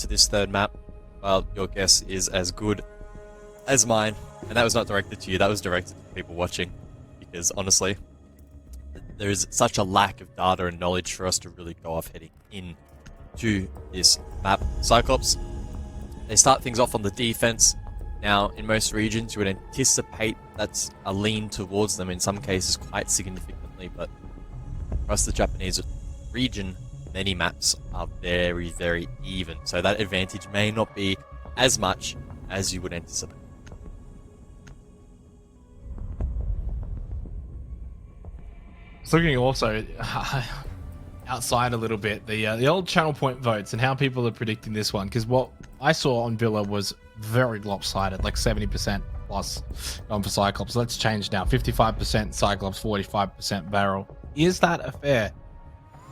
this third map, well, your guess is as good as mine. And that was not directed to you, that was directed to people watching. Because honestly, there is such a lack of data and knowledge for us to really go off heading in to this map. Cyclops, they start things off on the defense. Now, in most regions, you would anticipate that's a lean towards them, in some cases quite significantly, but across the Japanese region, many maps are very, very even. So that advantage may not be as much as you would anticipate. Looking also outside a little bit, the old channel point votes and how people are predicting this one, because what I saw on Villa was very lopsided, like 70% plus going for Cyclops. Let's change now. 55% Cyclops, 45% Varel. Is that a fair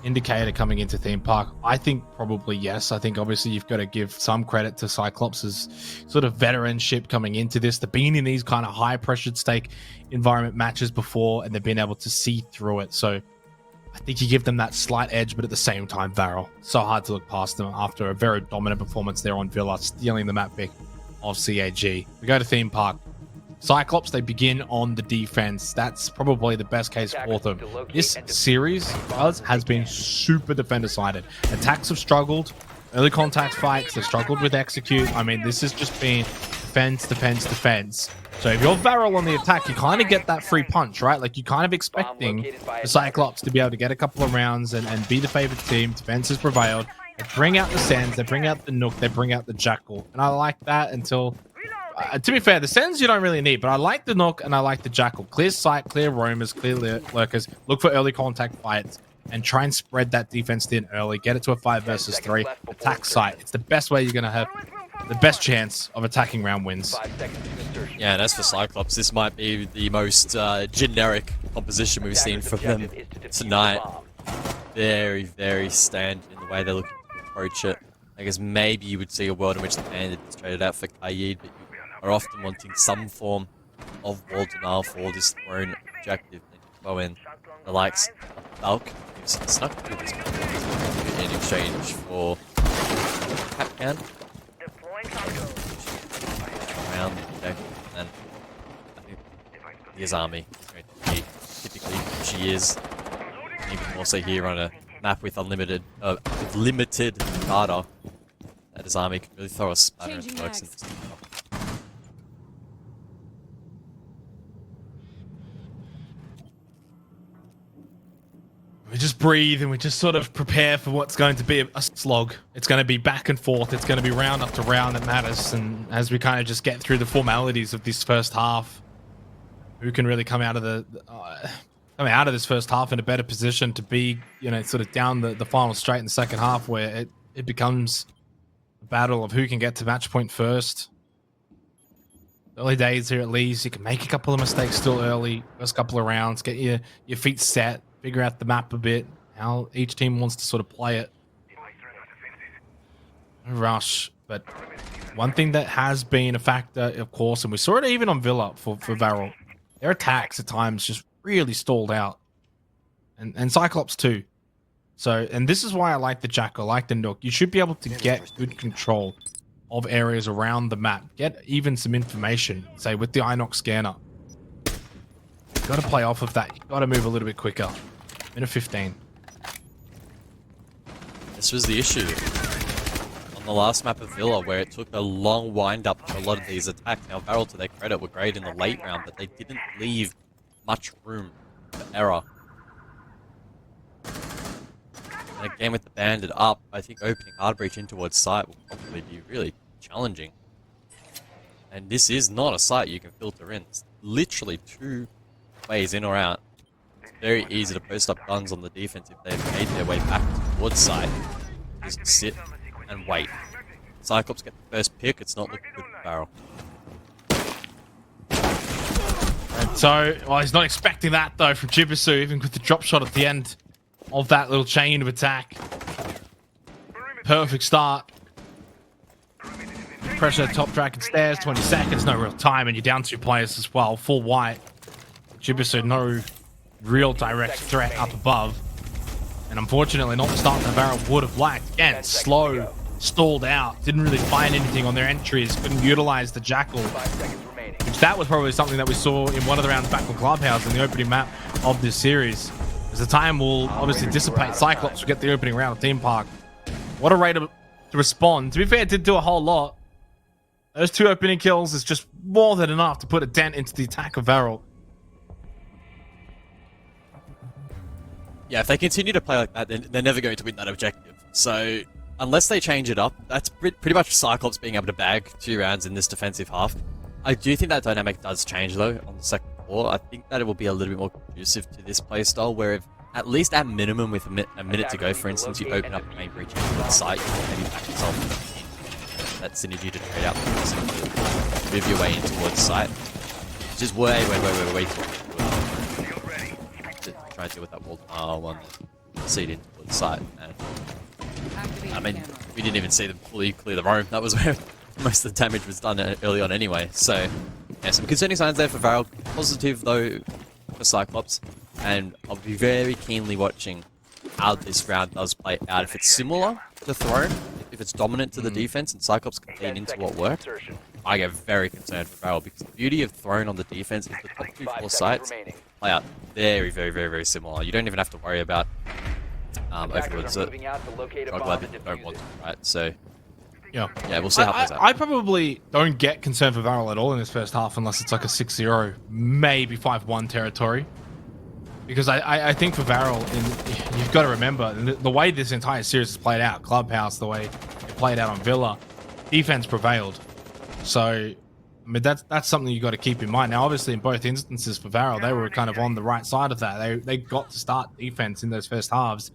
indicator coming into theme park? I think probably yes. I think obviously you've got to give some credit to Cyclops' sort of veteranship coming into this. They've been in these kind of high pressured stake environment matches before, and they've been able to see through it. So I think you give them that slight edge, but at the same time, Varel, so hard to look past them after a very dominant performance there on Villa, stealing the map pick of CAG. We go to theme park. Cyclops, they begin on the defense. That's probably the best case for them. This series has been super defender-sided. Attacks have struggled. Early contact fights, they've struggled with execute. I mean, this has just been defense, defense, defense. So if you're Varel on the attack, you kind of get that free punch, right? Like, you're kind of expecting the Cyclops to be able to get a couple of rounds and be the favorite team. Defense has prevailed. They bring out the Sens, they bring out the Nook, they bring out the Jackal. And I like that until... to be fair, the Sens you don't really need, but I like the Nook and I like the Jackal. Clear sight, clear roamers, clear lurkers. Look for early contact fights and try and spread that defense thin early. Get it to a 5 versus 3. Attack sight. It's the best way you're going to have the best chance of attacking round wins. Yeah, and as for Cyclops, this might be the most generic composition we've seen from them tonight. Very, very standard in the way they're looking to approach it. I guess maybe you would see a world in which the bandit is traded out for CAG, but you are often wanting some form of wall denial for this throne objective. And go in the likes of Falk, who's snuck through this in exchange for Capcan. Around the objective, and I think his army is going to be typically she is, even more so here on a map with unlimited, with limited data. That his army can really throw a spanner in the works in this. We just breathe and we just sort of prepare for what's going to be a slog. It's going to be back and forth. It's going to be round after round that matters. And as we kind of just get through the formalities of this first half, who can really come out of this first half in a better position to be, you know, sort of down the final straight in the second half, where it becomes a battle of who can get to match point first. Early days here at least, you can make a couple of mistakes still early, first couple of rounds, get your feet set, figure out the map a bit, how each team wants to sort of play it. No rush, but one thing that has been a factor, of course, and we saw it even on Villa for Varel, their attacks at times just really stalled out. And Cyclops too. So, and this is why I like the Jackal, I like the Nook. You should be able to get good control of areas around the map. Get even some information, say with the Inox scanner. You've got to play off of that. You've got to move a little bit quicker. Minute 15. This was the issue on the last map of Villa, where it took a long wind-up to a lot of these attacks. Now, Varel, to their credit, were great in the late round, but they didn't leave much room for error. And again, with the bandit up, I think opening hard breach in towards site will probably be really challenging. And this is not a site you can filter in. It's literally 2 ways in or out. It's very easy to post up guns on the defense if they've made their way back towards site. Just sit and wait. Cyclops get the first pick. It's not looking good for Varel. And so, well, he's not expecting that though from Jibisu, even with the drop shot at the end of that little chain of attack. Perfect start. Pressure top dragon stairs, 20 seconds, no real time, and you're down 2 players as well. Full white. Jibisu, no real direct threat up above. And unfortunately, not the start that Varel would have liked. Again, slow stalled out, didn't really find anything on their entries, couldn't utilize the Jackal. Which that was probably something that we saw in one of the rounds back from Clubhouse in the opening map of this series. As the time will obviously dissipate, Cyclops will get the opening round of Theme Park. What a way to respond. To be fair, it didn't do a whole lot. Those 2 opening kills is just more than enough to put a dent into the attack of Varel. Yeah, if they continue to play like that, then they're never going to win that objective. So, unless they change it up, that's pretty much Cyclops being able to bag 2 rounds in this defensive half. I do think that dynamic does change, though, on the second floor. I think that it will be a little bit more conducive to this playstyle, where if, at least at minimum, with a minute to go, for instance, you open up the main breach into the site, you can maybe back yourself in that synergy to trade out, move your way in towards the site. Which is way too try to deal with that wall one seed in towards the site. And I mean, we didn't even see them fully clear the roam. That was where most of the damage was done early on anyway. So, yeah, some concerning signs there for Varel. Positive, though, for Cyclops. And I'll be very keenly watching how this round does play out. If it's similar to Throne, if it's dominant to the defense and Cyclops can lean into what worked, I get very concerned for Varel, because the beauty of Throne on the defense is the top 2 floor sites play out very similar. You don't even have to worry about overlords that don't want to, right? So, yeah, we'll see how it plays out. I probably don't get concerned for Varel at all in this first half unless it's like a 6-0, maybe 5-1 territory. Because I think for Varel, you've got to remember, the way this entire series has played out, Clubhouse, the way it played out on Villa, defense prevailed. So, I mean, that's something you got to keep in mind. Now, obviously, in both instances for Varel, they were kind of on the right side of that. They got to start defense in those first halves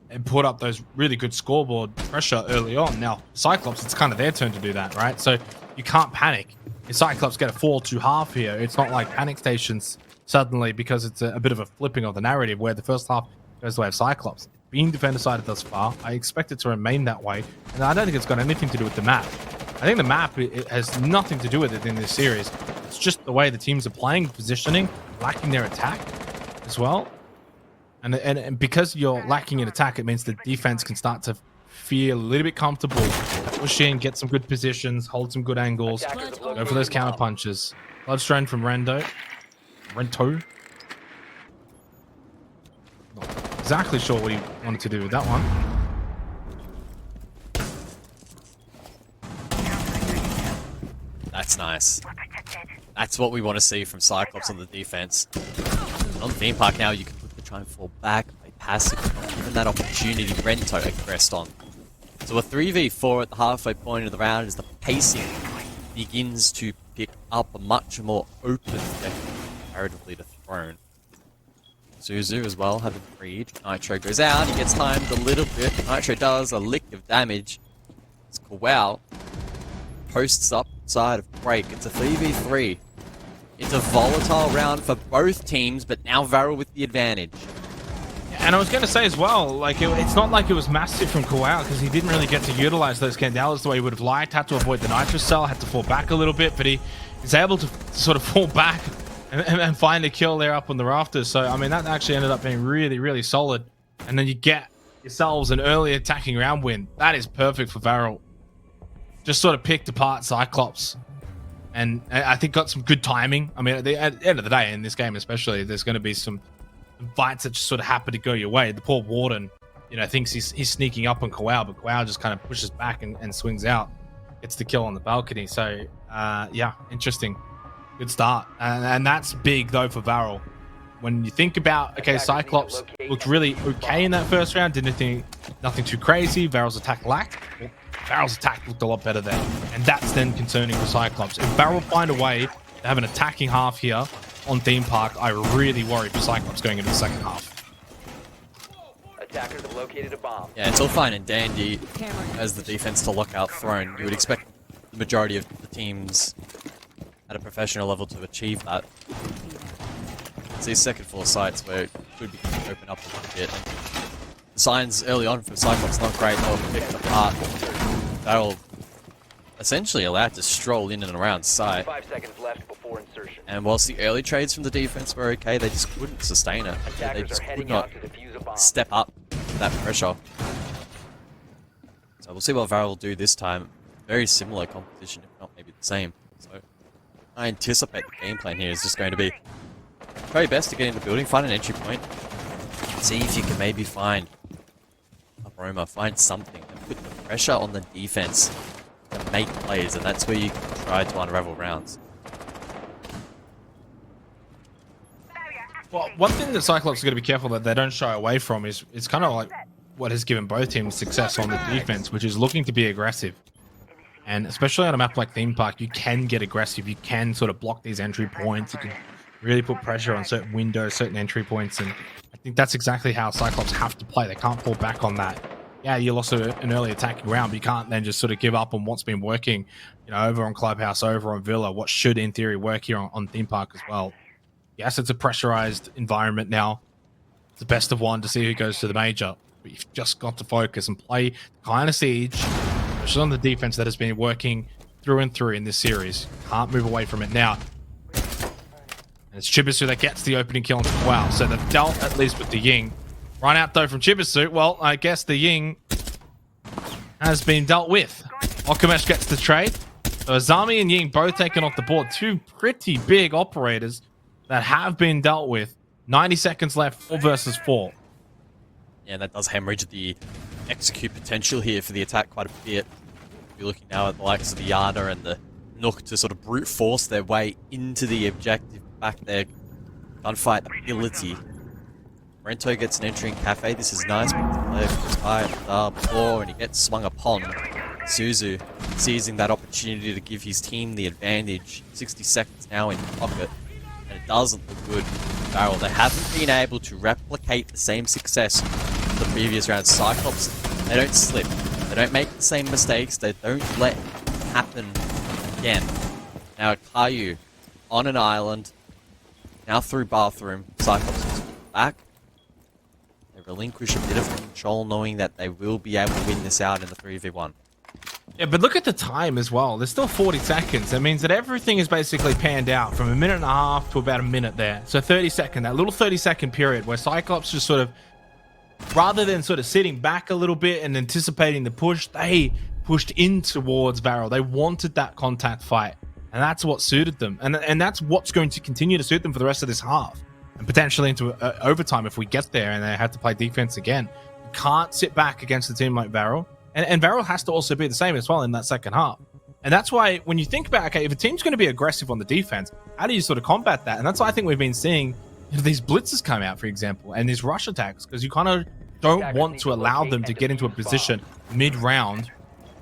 and put up those really good scoreboard pressure early on. Now, Cyclops, it's kind of their turn to do that, right? So you can't panic. If Cyclops get a 4-2 half here, it's not like panic stations suddenly, because it's a bit of a flipping of the narrative where the first half goes the way of Cyclops. Being defender-sided thus far, I expect it to remain that way, and I don't think it's got anything to do with the map. I think the map, it has nothing to do with it in this series. It's just the way the teams are playing, positioning, lacking their attack as well. And because you're lacking in attack, it means the defense can start to feel a little bit comfortable, push in, get some good positions, hold some good angles, go for those counter punches. Bloodstrain from Rento. Not exactly sure what he wanted to do with that one. That's nice. That's what we want to see from Cyclops on the defense. On Theme Park now, you can look to try and fall back, play passive, given that opportunity, Rento aggressed on. So a 3v4 at the halfway point of the round as the pacing begins to pick up a much more open deck comparatively to Throne. Zuzu as well, having freed. Nitro goes out, he gets timed a little bit. Nitro does a lick of damage. It's Kowal. Posts up side of Break. It's a 3v3. It's a volatile round for both teams, but now Varel with the advantage. And I was going to say as well, like it's not like it was massive from Kowal, because he didn't really get to utilize those Candelas the way he would have liked. Had to avoid the Nitro cell, had to fall back a little bit, but he is able to sort of fall back and find a kill there up on the rafters. So, I mean, that actually ended up being really solid. And then you get yourselves an early attacking round win. That is perfect for Varel. Just sort of picked apart Cyclops. And I think got some good timing. I mean, at the end of the day, in this game especially, there's going to be some fights that just sort of happen to go your way. The poor Warden, you know, thinks he's sneaking up on Kowal, but Kowal just kind of pushes back and swings out. Gets the kill on the balcony. So, yeah, interesting. Good start. And that's big, though, for Varel. When you think about, okay, Cyclops looked really okay in that first round. Nothing too crazy. Varel's attack lacked. Well, Varel's attack looked a lot better there. And that's then concerning for Cyclops. If Varel find a way to have an attacking half here on Theme Park, I really worry for Cyclops going into the second half. Attackers have located a bomb. Yeah, it's all fine and dandy as the defense to lock out Throne. You would expect the majority of the teams at a professional level to achieve that. It's these second floor sites where it could be open up a little bit. And the signs early on from Cyclops not great. They were picked apart. They were essentially allowed to stroll in and around site. 5 seconds left before insertion. And whilst the early trades from the defense were okay, they just couldn't sustain it. They Attackers just are could heading not out to defuse a bomb. step up to that pressure. So we'll see what Varel will do this time. Very similar competition, if not maybe the same. So I anticipate the game plan here is just going to be try your best to get into the building, find an entry point, see if you can maybe find a Roma, find something, and put the pressure on the defense to make plays, and that's where you can try to unravel rounds. Well, one thing that Cyclops is going to be careful that they don't shy away from is it's kind of like what has given both teams success on the defense, which is looking to be aggressive. And especially on a map like Theme Park, you can get aggressive. You can sort of block these entry points. You can really put pressure on certain windows, certain entry points. And I think that's exactly how Cyclops have to play. They can't fall back on that. Yeah, you lost an early attacking round, but you can't then just sort of give up on what's been working, you know, over on Clubhouse, over on Villa, what should in theory work here on Theme Park as well. Yes, it's a pressurized environment now. It's the best of one to see who goes to the major. But you've just got to focus and play the kind of siege, especially on the defense that has been working through and through in this series. Can't move away from it now. And it's Chibisu that gets the opening kill. Wow, so they've dealt at least with the Ying. Run out though from Chibisu. Well, I guess the Ying has been dealt with. Okamesh gets the trade. So Azami and Ying both taken off the board. Two pretty big operators that have been dealt with. 90 seconds left, 4 versus 4. Yeah, that does hemorrhage the execute potential here for the attack quite a bit. You're looking now at the likes of the Yada and the Nook to sort of brute force their way into the objective, back their gunfight ability. Rento gets an entry in Cafe. This is nice, but the player goes high at the floor and he gets swung upon. Suzu seizing that opportunity to give his team the advantage. 60 seconds now in pocket. And it doesn't look good for Varel. They haven't been able to replicate the same success from the previous round. Cyclops, they don't slip. They don't make the same mistakes. They don't let it happen again. Now Caillou on an island. Now through bathroom. Cyclops is back. They relinquish a bit of control knowing that they will be able to win this out in the 3v1. Yeah, but look at the time as well. There's still 40 seconds. That means that everything is basically panned out from 1.5 minutes to about a minute there. So 30 second, that little 30-second period where Cyclops just sort of, rather than sort of sitting back a little bit and anticipating the push, they pushed in towards Varel. They wanted that contact fight, and that's what suited them. And that's what's going to continue to suit them for the rest of this half, and potentially into overtime if we get there and they have to play defense again. You can't sit back against a team like Varel. And Varel has to also be the same as well in that second half. And that's why when you think about, okay, if a team's going to be aggressive on the defense, how do you sort of combat that? And that's why I think we've been seeing these blitzes come out, for example, and these rush attacks, because you kind of don't want to allow them to get into a position mid-round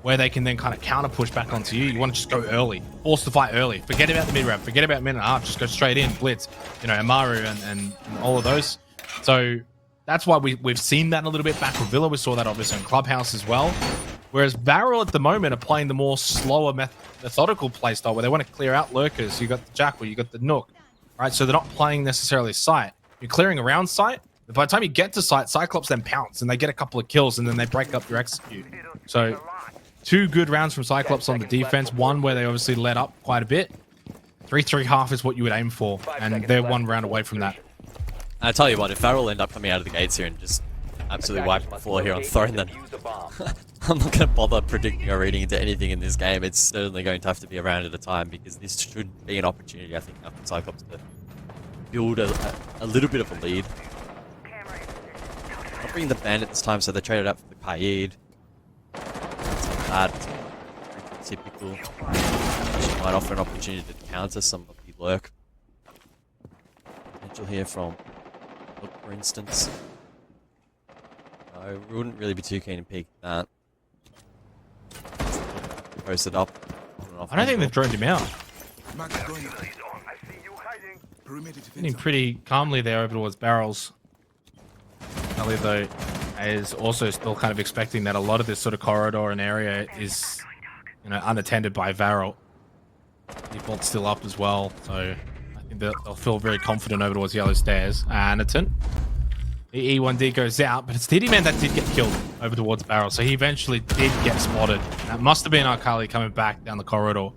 where they can then kind of counter push back onto you. You want to just go early, force the fight early. Forget about the mid-round, forget about 1.5 minutes, just go straight in, blitz, you know, Amaru and all of those. So that's why we've seen that a little bit back with Villa. We saw that obviously in Clubhouse as well. Whereas Varel at the moment are playing the more slower methodical playstyle where they want to clear out lurkers. You got the Jackal, you got the Nook, right? So they're not playing necessarily sight. You're clearing around sight. By the time you get to sight, Cyclops then pounce and they get a couple of kills and then they break up your execute. So 2 good rounds from Cyclops on the defense. One where they obviously let up quite a bit. 3-3-half is what you would aim for, and they're 1 round away from that. I tell you what, if Varel end up coming out of the gates here and just absolutely wiping the floor here on Throne, then I'm not going to bother predicting or reading into anything in this game. It's certainly going to have to be a round at a time, because this should be an opportunity, I think, now for Cyclops to build a little bit of a lead. Not bringing the Bandit this time, so they traded up for the Qaid. That's not bad. It's pretty typical. She might offer an opportunity to counter some of the lurk. Potential here from Look, for instance. I wouldn't really be too keen to peek that. Posted up. I don't think they've droned him out. Hitting pretty calmly there over towards barrels. Ali, though, is also still kind of expecting that a lot of this sort of corridor and area is, you know, unattended by Varel. Default's still up as well, so I think they'll feel very confident over towards Yellow Stairs. Anaton. The E1D goes out, but it's TD Man that did get killed over towards Varel, so he eventually did get spotted. That must have been Akali coming back down the corridor.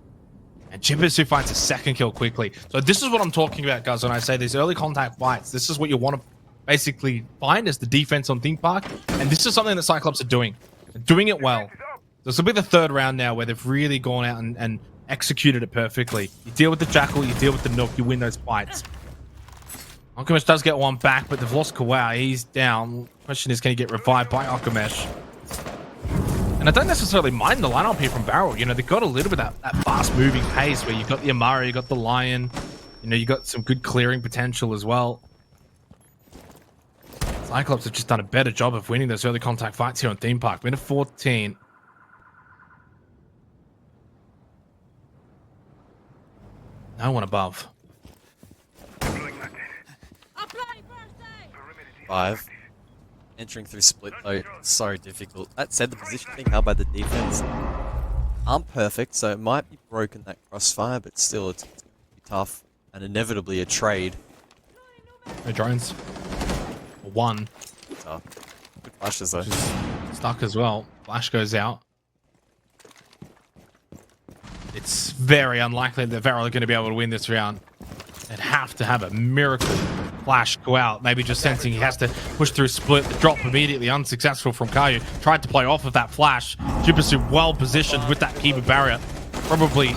And Chibisu finds a second kill quickly. So this is what I'm talking about, guys, when I say these early contact fights. This is what you want to basically find as the defense on Theme Park. And this is something that Cyclops are doing. They're doing it well. This will be the third round now where they've really gone out and executed it perfectly. You deal with the Jackal, you deal with the Nook, you win those fights. Okamesh does get one back, but they've lost Kawau. He's down. Question is, can he get revived by Okamesh? And I don't necessarily mind the lineup here from Varel. You know, they've got a little bit of that fast-moving pace where you've got the Amara, you've got the Lion. You know, you've got some good clearing potential as well. Cyclops have just done a better job of winning those early contact fights here on Theme Park. Minute 14. No one above. 5. Entering through split though, so difficult. That said, the position being held by the defense aren't perfect, so it might be broken, that crossfire, but still it's tough and inevitably a trade. No drones. One. Tough. Good flashes though. Stuck as well. Flash goes out. It's very unlikely that Varel are going to be able to win this round. They'd have to have a miracle flash go out. Maybe just sensing he has to push through split. The drop immediately unsuccessful from Caillou. Tried to play off of that flash. Jibisu well positioned with that Kiba barrier. Probably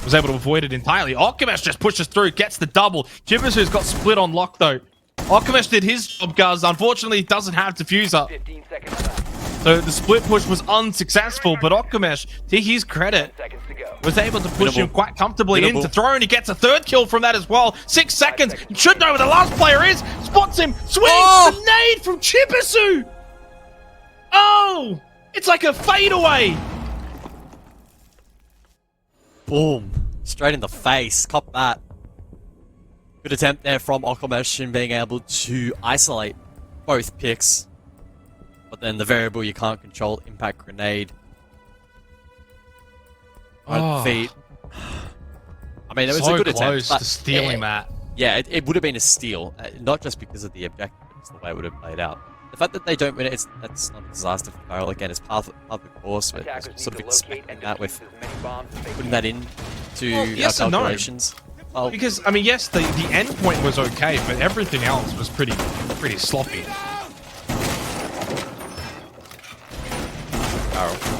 was able to avoid it entirely. Okamesh just pushes through, gets the double. Jibisu's got split on lock though. Okamesh did his job, guys. Unfortunately, he doesn't have diffuser. 15 seconds left. So the split push was unsuccessful, but Okamesh, to his credit, 10 seconds to go. was able to push him quite comfortably Winnable. into throw, and he gets a third kill from that as well. 6 seconds. You should know where the last player is. Spots him. Swing. Oh! The nade from Chibisu. Oh! It's like a fadeaway. Boom. Straight in the face. Cop that. Good attempt there from Okamesh in being able to isolate both picks. But then the variable you can't control, impact grenade. Oh. Feet. I mean, it was So a good close attempt. to stealing that. Yeah, it would have been a steal. Not just because of the objective, but it's the way it would have played out. The fact that they don't win it, that's not a disaster for Varel. Again, it's part of the course, but Attackers need sort of to locate expecting and that with defuse as many bombs as they putting can. that into Well, yes our and no. calculations. Well, Because, I mean, yes, the end point was okay, but everything else was pretty sloppy. Varel.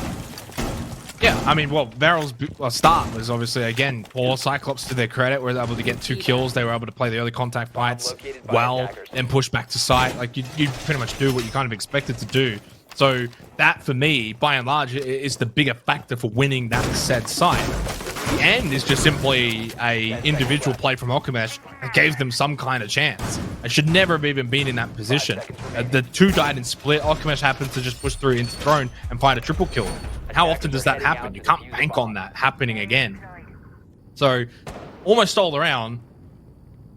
Yeah, I mean, well, Varel's start was obviously, again, poor. Cyclops, to their credit, were able to get 2 kills. They were able to play the early contact fights well, then push back to site. Like, you pretty much do what you kind of expected to do. So that, for me, by and large, is the bigger factor for winning that said site. The end is just simply a individual play from Okamesh that gave them some kind of chance. I should never have even been in that position. The 2 died in split. Okamesh happened to just push through into throne and find a triple kill. And how often does that happen? You can't bank on that happening again. So, almost stole around,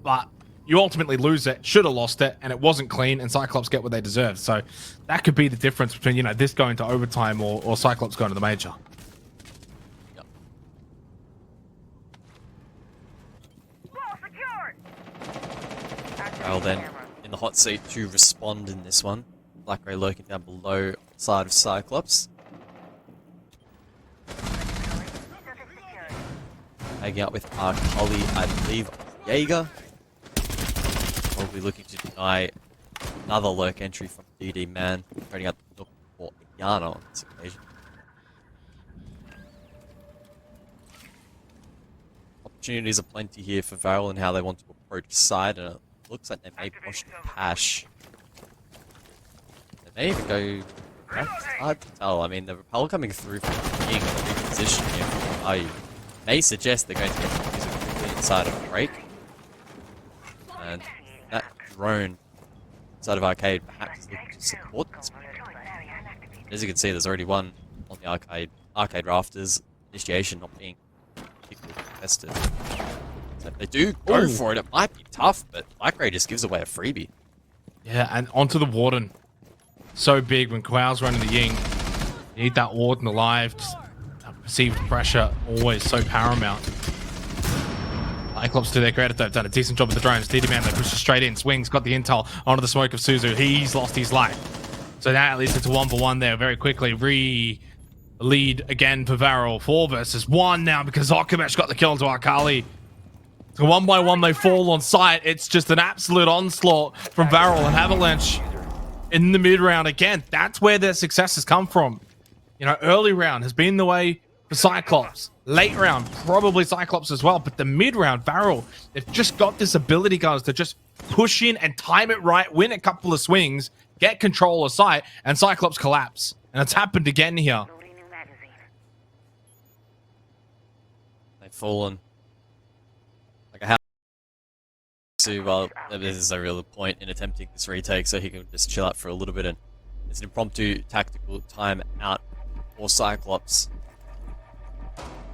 but you ultimately lose it, should have lost it, and it wasn't clean, and Cyclops get what they deserve. So, that could be the difference between, you know, this going to overtime or Cyclops going to the major. Varel then in the hot seat to respond in this one. Black Ray lurking down below side of Cyclops. Hanging out with Arcully, I believe, Jaeger. Probably looking to deny another lurk entry from DD Man, trading out the Nook for Yana on this occasion. Opportunities are plenty here for Varel and how they want to approach side, and it looks like they may push the Pash. They may even go. It's hard to tell. I mean, the Repel coming through from being repositioned here from Caillou may suggest they're going to get music quickly inside of break. And that drone inside of arcade perhaps is looking to support this. As you can see, there's already one on the arcade rafters. Initiation not being particularly contested. So if they do go for it, it might be tough, but Black Ray just gives away a freebie. Yeah, and onto the Warden. So big when Quau's running the Ying. You need that Warden alive. Just perceived pressure, always so paramount. Cyclops, to their credit, they've done a decent job with the drones. DD Man, they push it straight in. Swings, got the intel onto the smoke of Suzu. He's lost his life. So that leads it to 1-for-1 there very quickly. Lead again for Varel. 4 versus 1 now because Okamesh got the kill into Arcully. So 1 by 1 they fall on site. It's just an absolute onslaught from Varel and Avalanche in the mid round again. That's where their successes come from. You know, early round has been the way for Cyclops. Late round, probably Cyclops as well. But the mid round, Varel, they've just got this ability, guys, to just push in and time it right, win a couple of swings, get control of sight, and Cyclops collapse. And it's happened again here. They've fallen. Like a house. Well, there's no real point in attempting this retake, so he can just chill out for a little bit, and it's an impromptu tactical time out for Cyclops.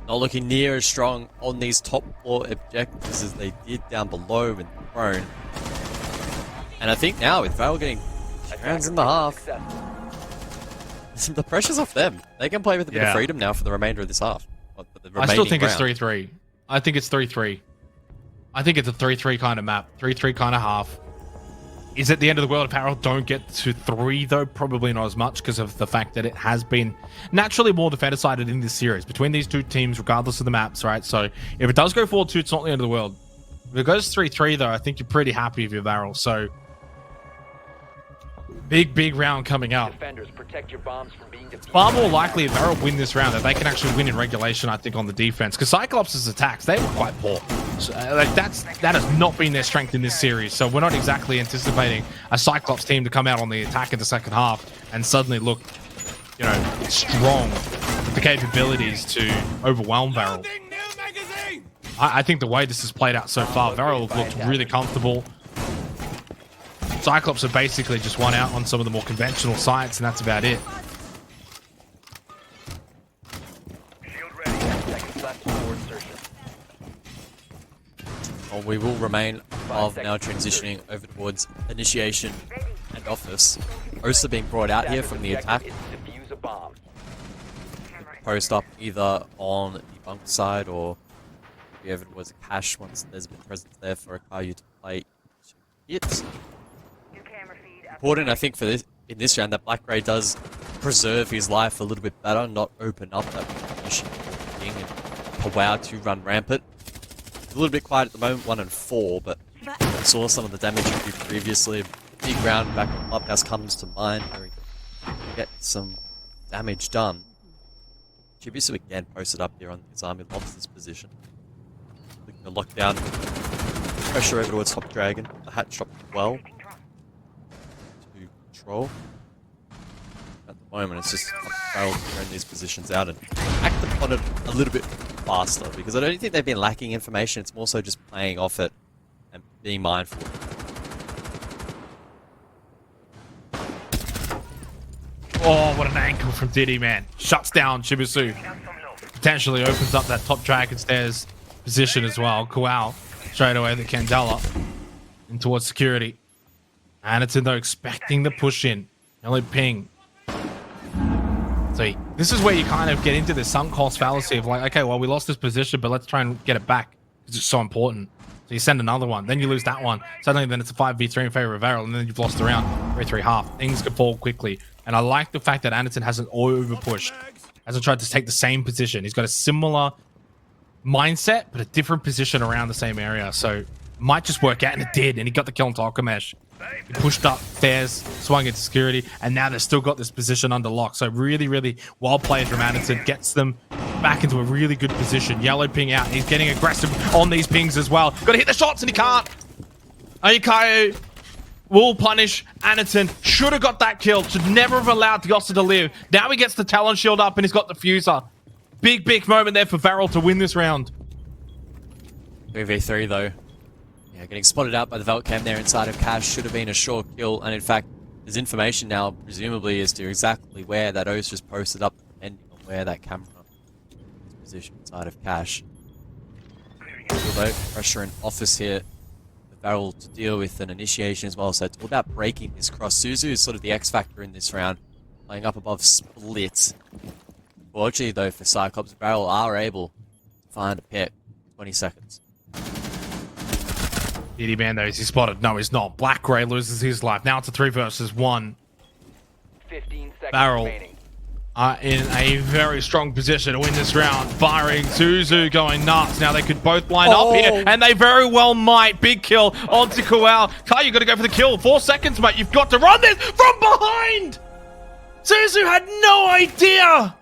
Not looking near as strong on these top floor objectives as they did down below in the throne. And I think now with Varel getting rounds in the half, the pressure's off them. They can play with a bit of freedom now for the remainder of this half. I still think it's 3-3. I think it's 3-3. I think it's a 3-3 kind of map. 3-3 kind of half. Is it the end of the world if Varel don't get to 3, though? Probably not as much because of the fact that it has been naturally more defender-sided in this series between these two teams, regardless of the maps, right? So if it does go 4-2, it's not the end of the world. If it goes 3-3, though, I think you're pretty happy with your Varel. So big round coming up. Defenders, protect your bombs from being defeated. Far more likely if Varel win this round that they can actually win in regulation, I think, on the defense. Because Cyclops' attacks, they were quite poor. So, that has not been their strength in this series. So we're not exactly anticipating a Cyclops team to come out on the attack in the second half and suddenly look, you know, strong with the capabilities to overwhelm Varel. I think the way this has played out so far, Varel looked really comfortable. Cyclops have basically just won out on some of the more conventional sites, and that's about it. Shield ready. 10 seconds left before insertion. Well, we will remain above now, transitioning over towards initiation and office. Osa being brought out here from the attack. Is to defuse a bomb. Post up either on the bunk side or whoever it was a cache once there's been presence there for a Caillou to play to hit. Important, I think, for this in this round that Black Ray does preserve his life a little bit better, not open up that position and allow to run rampant. It's a little bit quiet at the moment, 1 and 4, but I saw some of the damage he did previously. Big round back on Clubhouse comes to mind where he can get some damage done. Chibisu again posted up here on his army, lost his position. Looking to lock down pressure over towards Top Dragon. The hatch dropped well. Control. At the moment, it's just Varel throwing these positions out and act upon it a little bit faster because I don't think they've been lacking information. It's more so just playing off it and being mindful. Oh, what an ankle from Diddy, man. Shuts down Shibisu. Potentially opens up that top Dragon Stairs position as well. Kual straight away the Candela in towards security. Anderton, though, expecting the push in. Only ping. So this is where you kind of get into the sunk cost fallacy of like, okay, well, we lost this position, but let's try and get it back because it's so important. So you send another one, then you lose that one. Suddenly, then it's a 5v3 in favor of Varel, and then you've lost the round. 3-3 half. Things could fall quickly. And I like the fact that Anderton hasn't over-pushed. Hasn't tried to take the same position. He's got a similar mindset, but a different position around the same area. So might just work out, and it did. And he got the kill on Alchemash. He pushed up stairs, swung into security, and now they've still got this position under lock. So really well played from Anderton. Gets them back into a really good position. Yellow ping out. He's getting aggressive on these pings as well. Got to hit the shots, and he can't. Ayukayo will punish Anderton. Should have got that kill. Should never have allowed Yossa to live. Now he gets the Talon shield up, and he's got the Fuser. Big moment there for Varel to win this round. 3v3 though. Yeah, getting spotted out by the Veltcam there inside of Cash should have been a sure kill, and in fact, there's information now, presumably, as to exactly where that O's just posted up, depending on where that camera is positioned inside of Cash. Although, pressure in office here, the Varel to deal with an initiation as well, so it's all about breaking this cross. Suzu is sort of the X factor in this round, playing up above Split. Fortunately, though, for Cyclops, Varel are able to find a pick. 20 seconds. Diddy man, though, is he spotted? No, he's not. Black Gray loses his life. Now it's a 3 versus 1. 15 seconds Varel remaining. are in a very strong position to win this round. Firing Suzu going nuts. Now they could both line up here, and they very well might. Big kill onto Kual. Kai, you got to go for the kill. 4 seconds, mate. You've got to run this from behind. Suzu had no idea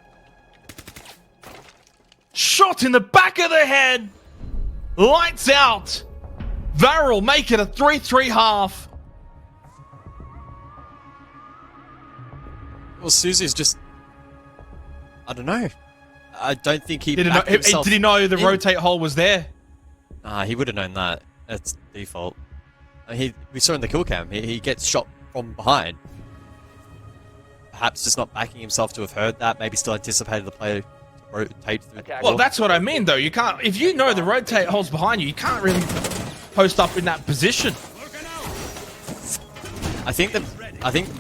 shot in the back of the head. Lights out. Varel make it a 3-3 half. Well, Suzu's just... I don't know. I don't think he Did backed himself he know the in. rotate hole was there? He would have known that. That's default. We saw in the kill cam, he gets shot from behind. Perhaps just not backing himself to have heard that. Maybe still anticipated the player to rotate through the Well, wall. that's what I mean, though. You can't, if you know the rotate hole's behind you, you can't really post up in that position. I think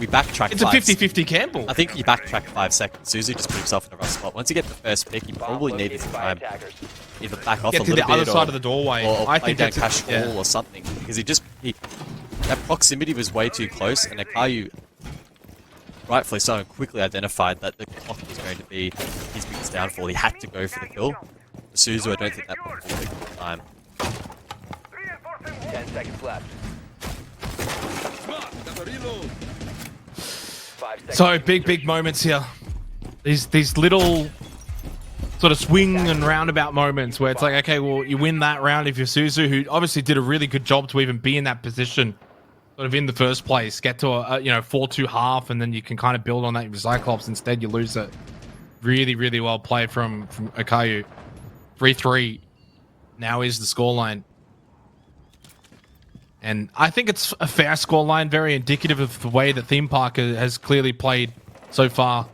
we backtracked. It's a 50-50 gamble. I think you backtrack 5 seconds. Suzu just put himself in a rough spot. Once you get the first pick, you probably needed some time. Either back off Get a to little the other bit side of the doorway. or I play think down that's cash wall or something. Because that proximity was way too close, and Akayu, rightfully so, quickly identified that the clock was going to be his biggest downfall. He had to go for the kill. For Suzu, I don't think that would have taken time. 10 seconds left. 5 seconds. So big moments here. These little sort of swing and roundabout moments where it's like, okay, well, you win that round if you're Suzu, who obviously did a really good job to even be in that position, sort of in the first place, get to a 4-2 half, and then you can kind of build on that with Cyclops. Instead, you lose it. Really well played from Akayu. 3-3 now is the scoreline. And I think it's a fair scoreline, very indicative of the way that Theme Park has clearly played so far.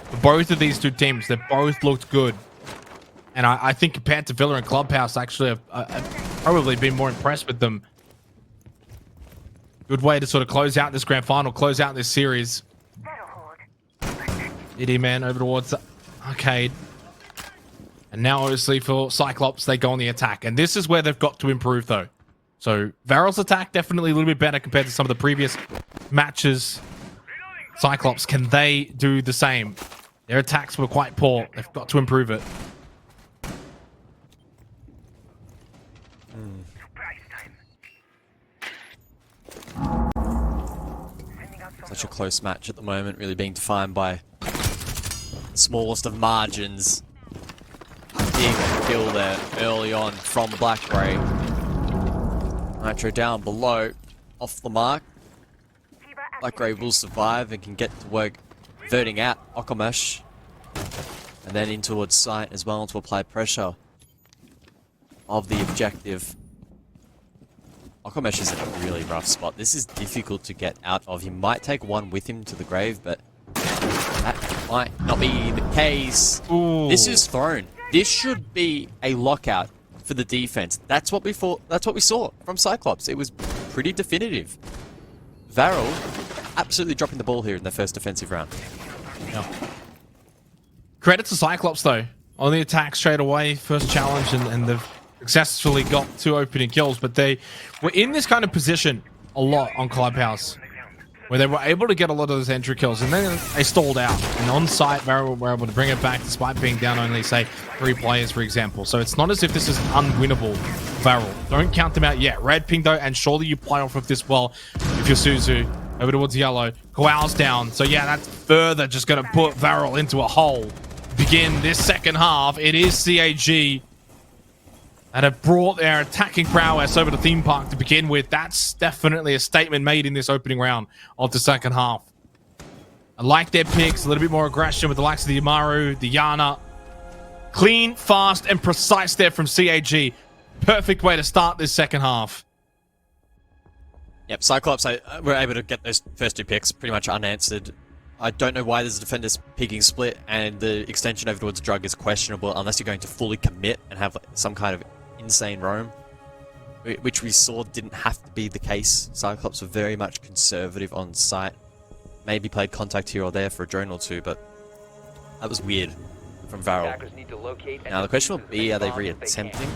For both of these two teams, they've both looked good. And I think compared to Villa and Clubhouse, actually, I've probably been more impressed with them. Good way to sort of close out this grand final, close out this series. Diddy man over towards the arcade. And now, obviously, for Cyclops, they go on the attack. And this is where they've got to improve, though. So, Varel's attack definitely a little bit better compared to some of the previous matches. Cyclops, can they do the same? Their attacks were quite poor. They've got to improve it. Such a close match at the moment, really being defined by the smallest of margins. Big kill there early on from Blackray. Nitro down below, off the mark. Blackray will survive and can get to work verting out Okomesh. And then in towards sight as well to apply pressure of the objective. Okomesh is in a really rough spot. This is difficult to get out of. He might take one with him to the grave, but that might not be the case. Ooh. This is thrown. This should be a lockout for the defense. That's what we thought. That's what we saw from Cyclops. It was pretty definitive. Varel absolutely dropping the ball here in the first defensive round. Yeah. Credit to Cyclops, though. On the attack straight away, first challenge, and they've successfully got 2 opening kills, but they were in this kind of position a lot on Clubhouse, where they were able to get a lot of those entry kills, and then they stalled out. And on site, Varel were able to bring it back despite being down only, say, 3 players, for example. So it's not as if this is unwinnable, Varel. Don't count them out yet. Red ping, though, and surely you play off of this well if you're Suzu. Over towards yellow. Koal's down. So yeah, that's further just going to put Varel into a hole. Begin this second half. It is CAG that have brought their attacking prowess over to Theme Park to begin with. That's definitely a statement made in this opening round of the second half. I like their picks. A little bit more aggression with the likes of the Amaru, the Yana. Clean, fast, and precise there from CAG. Perfect way to start this second half. Yep, Cyclops were able to get those first 2 picks pretty much unanswered. I don't know why there's a defender's peeking split, and the extension over towards Drug is questionable unless you're going to fully commit and have some kind of insane roam, which we saw didn't have to be the case. Cyclops were very much conservative on site. Maybe played contact here or there for a drone or 2, but that was weird from Varel. Now the question will be, are they reattempting?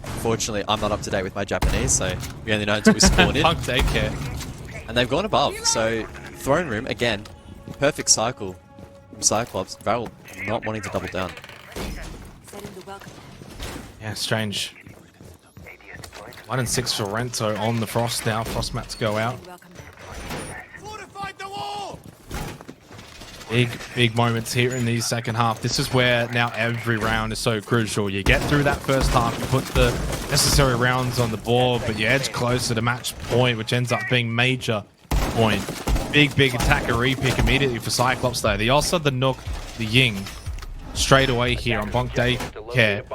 Unfortunately, I'm not up to date with my Japanese, so we only know until we spawn in. Punk daycare. And they've gone above, so throne room, again, perfect cycle from Cyclops. Varel not wanting to double down. Yeah, strange. 1 and 6 for Rento on the Frost now. Frost mats go out. Big moments here in the second half. This is where now every round is so crucial. You get through that first half, you put the necessary rounds on the board, but you edge closer to match point, which ends up being major point. Big attacker repick immediately for Cyclops though. They also the Nook, the Ying, straight away here on Bunk Daycare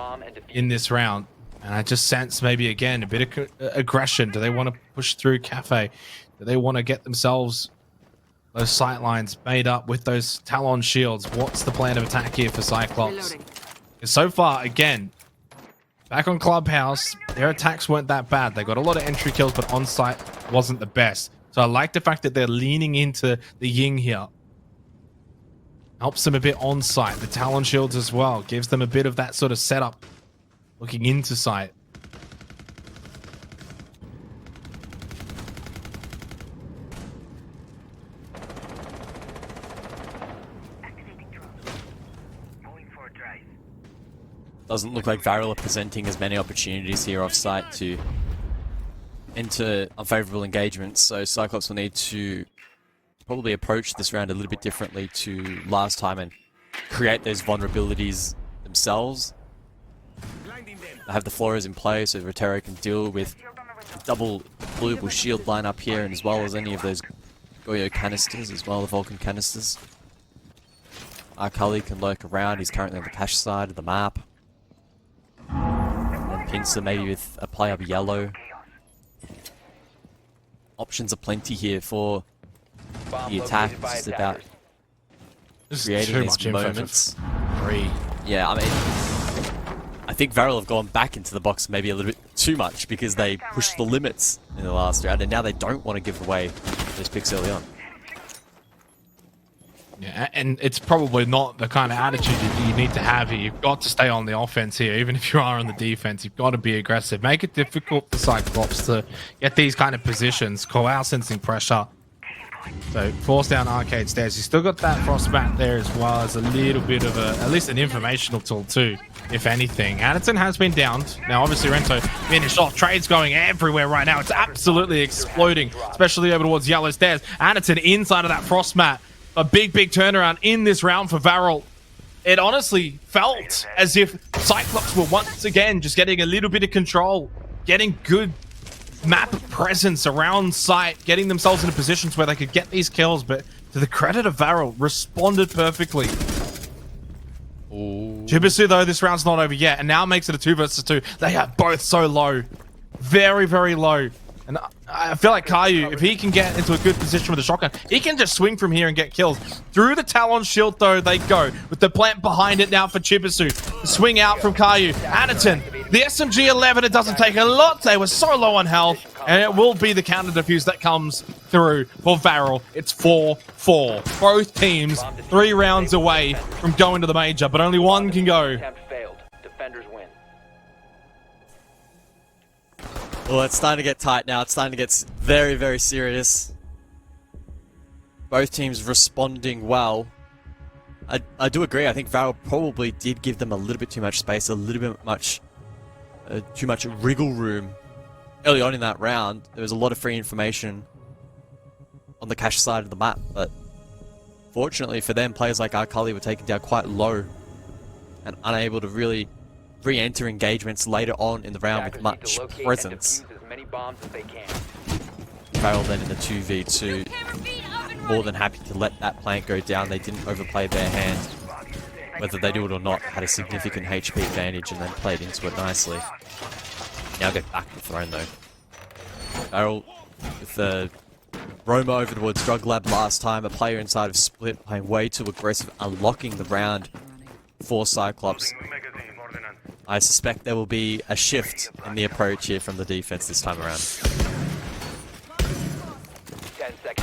in this round. And I just sense maybe again a bit of aggression. Do they want to push through Cafe? Do they want to get themselves those sight lines made up with those Talon shields? What's the plan of attack here for Cyclops? So far, again, back on Clubhouse, their attacks weren't that bad. They got a lot of entry kills, but on site wasn't the best. So I like the fact that they're leaning into the Ying here. Helps them a bit on site. The Talon shields as well. Gives them a bit of that sort of setup looking into site. Doesn't look like Varel are presenting as many opportunities here off site to enter unfavorable engagements, so Cyclops will need to probably approach this round a little bit differently to last time and create those vulnerabilities themselves. They have the floors in play so Rotero can deal with double deployable shield line up here, and as well as any of those Goyo canisters as well, the Vulcan canisters. Arkali can lurk around, he's currently on the cash side of the map. And then Pincer maybe with a play up yellow. Options are plenty here for the attack. It's just about creating these moments. Yeah, I mean, I think Varel have gone back into the box maybe a little bit too much because they pushed the limits in the last round, and now they don't want to give away those picks early on. Yeah, and it's probably not the kind of attitude that you need to have here. You've got to stay on the offense here, even if you are on the defense. You've got to be aggressive. Make it difficult for Cyclops to get these kind of positions. Corral sensing pressure. So force down arcade stairs. You still got that frostbat there as well as a little bit of at least an informational tool too, if anything. Anderson has been downed. Now obviously Rento finished off. Trades going everywhere right now. It's absolutely exploding, especially over towards yellow stairs. Anderson inside of that frostmat. A big turnaround in this round for Varel. It honestly felt as if Cyclops were once again just getting a little bit of control, getting good map presence around site, getting themselves into positions where they could get these kills, but to the credit of Varel, responded perfectly. Jibisu though, this round's not over yet, and now makes it a 2 versus 2. They are both so low. Very low. And I feel like Caillou, if he can get into a good position with a shotgun, he can just swing from here and get kills. Through the Talon shield, though, they go. With the plant behind it now for Chibisu. Swing out from Caillou. Anderton, the SMG-11, it doesn't take a lot. They were so low on health. And it will be the counter defuse that comes through for Varel. It's 4-4. Both teams 3 rounds away from going to the major, but only one can go. Defenders win. Well, it's starting to get tight now. It's starting to get very serious. Both teams responding well. I do agree. I think Varel probably did give them a little bit too much space, a little bit much, too much wriggle room early on in that round. There was a lot of free information on the cash side of the map, but fortunately for them, players like Arkali were taken down quite low and unable to really re-enter engagements later on in the round with much presence. Varel then in the 2v2, more than happy to let that plant go down. They didn't overplay their hand. Whether they do it or not, had a significant HP advantage and then played into it nicely. Now get back to throne though. Varel with the Roma over towards Drug Lab last time, a player inside of Split playing way too aggressive, unlocking the round for Cyclops. I suspect there will be a shift in the approach here from the defense this time around.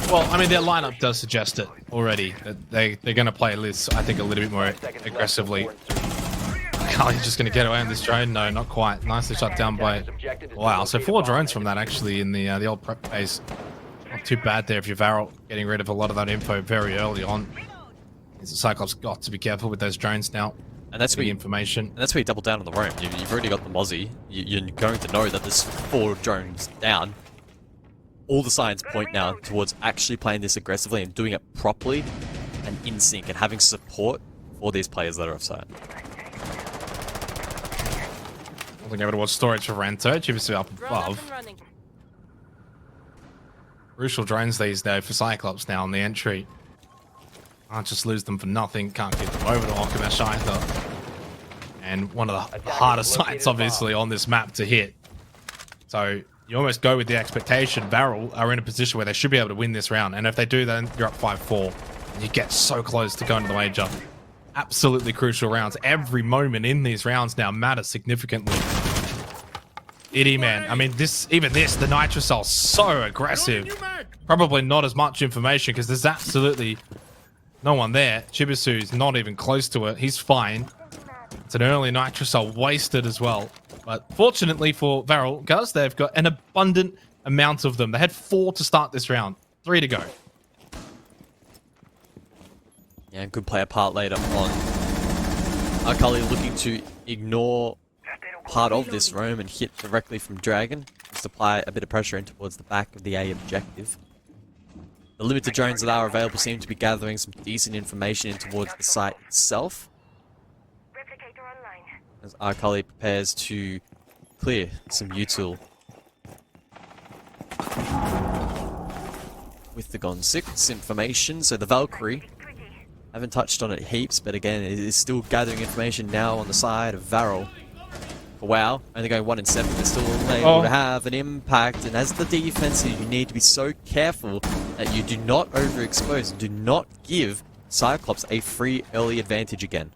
Well, I mean, their lineup does suggest it already. That they're going to play this, I think, a little bit more aggressively. Kali's just going to get away on this drone. No, not quite. Nicely shut down by... Wow, so 4 drones from that, actually, in the old prep phase. Not too bad there if you're Varel, getting rid of a lot of that info very early on. Cyclops got to be careful with those drones now. And that's the information. And that's where you double down on the roam. You've already got the Mozzie. You're going to know that there's 4 drones down. All the signs point now towards actually playing this aggressively and doing it properly. and in sync and having support for these players that are offside. Looking over towards storage for Rento. Chibisu up above. Crucial drones these days for Cyclops now on the entry. Can't just lose them for nothing. Can't get them over to Okamesh either. And one of the hardest sites, obviously, on this map to hit. So you almost go with the expectation Varel are in a position where they should be able to win this round. And if they do, then you're up 5-4. And you get so close to going to the wager. Absolutely crucial rounds. Every moment in these rounds now matters significantly. Itty, man. I mean, the Nitrocell, so aggressive. Probably not as much information because there's absolutely no one there. Chibisu's not even close to it. He's fine. It's an early Nitrocell wasted as well. But fortunately for Varel, guys, they've got an abundant amount of them. They had 4 to start this round. 3 to go. Yeah, could play a part later on. Akali looking to ignore part of this roam and hit directly from Dragon. Just apply a bit of pressure in towards the back of the A objective. The limited drones that are available seem to be gathering some decent information in towards the site itself. As Akali prepares to clear some util. With the Gone 6 information, so the Valkyrie, haven't touched on it heaps, but again, it is still gathering information now on the side of Varel. Wow, only going 1 in 7, they're still able to have an impact, and as the defense, you need to be so careful that you do not overexpose, do not give Cyclops a free early advantage again.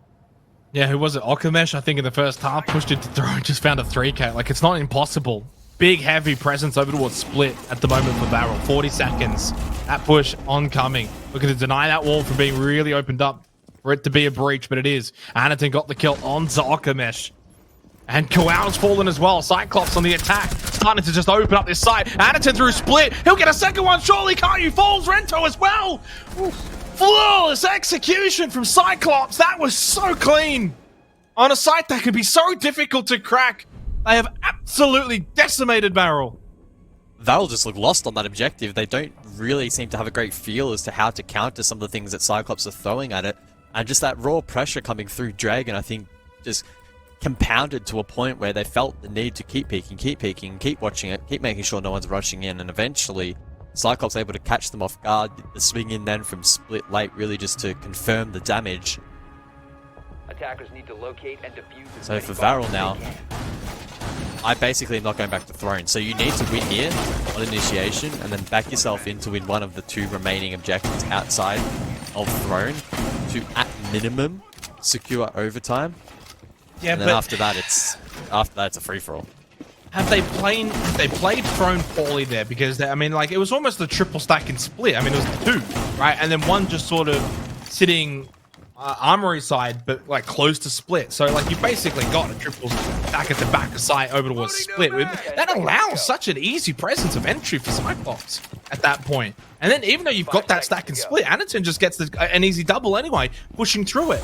Yeah, who was it? Okamesh, I think, in the first half, pushed it to throw and just found a 3K. Like, it's not impossible. Big, heavy presence over towards Split at the moment for Varel. 40 seconds. That push oncoming. Looking to deny that wall from being really opened up for it to be a breach, but it is. Anaton got the kill on Okamesh. And Kowal's fallen as well. Cyclops on the attack. Starting to just open up this side. Anaton through Split. He'll get a second one. Surely can't you? Falls Rento as well. Oof. Flawless execution from Cyclops. That was so clean. On a site that could be so difficult to crack. They have absolutely decimated Varel. Varel just look lost on that objective. They don't really seem to have a great feel as to how to counter some of the things that Cyclops are throwing at it. And just that raw pressure coming through Dragon, I think, just compounded to a point where they felt the need to keep peeking, keep watching it, keep making sure no one's rushing in, and eventually Cyclops able to catch them off guard. The swing in then from Split late really just to confirm the damage. Attackers need to locate and defuse. So for Varel now, I basically am not going back to Throne. So you need to win here on initiation and then back yourself in to win one of the 2 remaining objectives outside of Throne to, at minimum, secure overtime. Yeah, and then after that it's a free-for-all. Have they played Throne poorly there? Because I mean, like, it was almost a triple stack and Split. I mean, it was 2, right? And then one just sort of sitting armory side, but like close to Split. So like you basically got a triple stack at the back of site over towards Split. That allows such an easy presence of entry for Cyclops at that point. And then even though you've got that stack and Split, Anaton just gets an easy double anyway, pushing through it.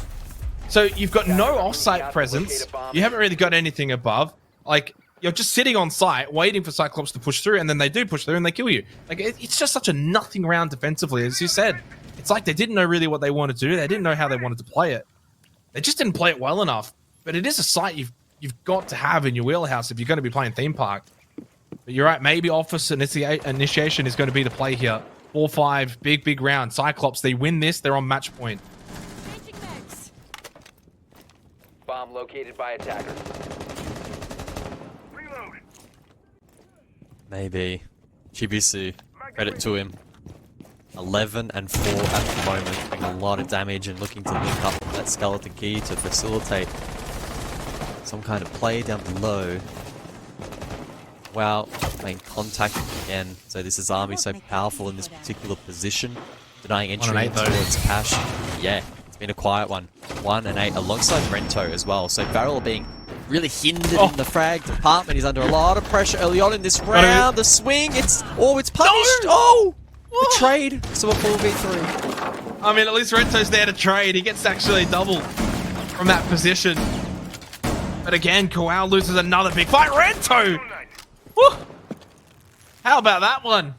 So you've got no off-site presence. You haven't really got anything above. Like, you're just sitting on site waiting for Cyclops to push through, and then they do push through and they kill you. Like, it's just such a nothing round defensively, as you said. It's like they didn't know really what they wanted to do. They didn't know how they wanted to play it. They just didn't play it well enough. But it is a site you've got to have in your wheelhouse if you're going to be playing Theme Park. But you're right, maybe Office Initiation is going to be the play here. 4-5, big round. Cyclops, they win this, they're on match point. Bomb located by attackers. Maybe. Chibisu, credit to him. 11 and 4 at the moment, doing a lot of damage and looking to link up with that skeleton key to facilitate some kind of play down below. Wow, main contact again. So this is Army so powerful in this particular position. Denying entry towards Cash. Yeah, it's been a quiet one. 1 and 8 alongside Rento as well. So Varel being really hindered in the frag department. He's under a lot of pressure early on in this round. The swing, it's punished. No! Oh! The trade, so a 4v3. I mean, at least Rento's there to trade. He gets actually double from that position. But again, Kowal loses another big fight. Rento! Woo! How about that one?